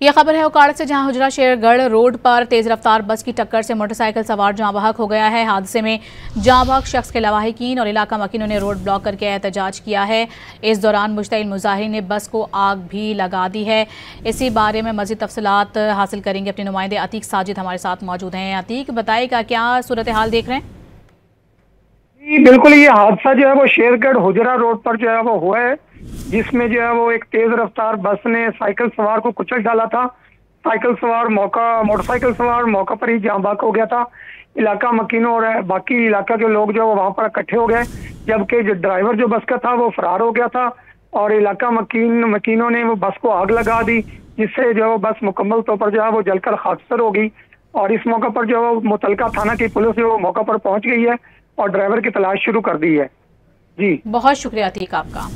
ये खबर है उकाड़ से, जहां हुजरा शेरगढ़ रोड पर तेज रफ्तार बस की टक्कर से मोटरसाइकिल सवार जाँ बहक हो गया है। हादसे में जाँ बहक शख्स के लवाहिकीन और इलाका मकीनों ने रोड ब्लॉक करके एहतजाज किया है। इस दौरान मुश्तइल मुजाहिरीन ने बस को आग भी लगा दी है। इसी बारे में मज़ीद तफसीलात हासिल करेंगे। अपने नुमाइंदे अतीक साजिद हमारे साथ मौजूद हैं। अतीक, बताइएगा क्या सूरत हाल देख रहे हैं? जी बिल्कुल, ये हादसा जो है वो शेरगढ़ हुजरा रोड पर जो है वो हुआ है, जिसमें जो है वो एक तेज रफ्तार बस ने साइकिल सवार को कुचल डाला था। मोटरसाइकिल सवार मौका पर ही जाँ बहक हो गया था। इलाका मकीनों और बाकी इलाका के लोग जो वहां पर इकट्ठे हो गए, जबकि जो ड्राइवर जो बस का था वो फरार हो गया था और इलाका मकीनों ने वो बस को आग लगा दी, जिससे जो बस मुकम्मल तौर पर जो है वो जलकर खाकसर हो गई। और इस मौके पर जो मुतलका थाना की पुलिस जो मौका पर पहुंच गई है और ड्राइवर की तलाश शुरू कर दी है। जी बहुत शुक्रिया अतीक आपका।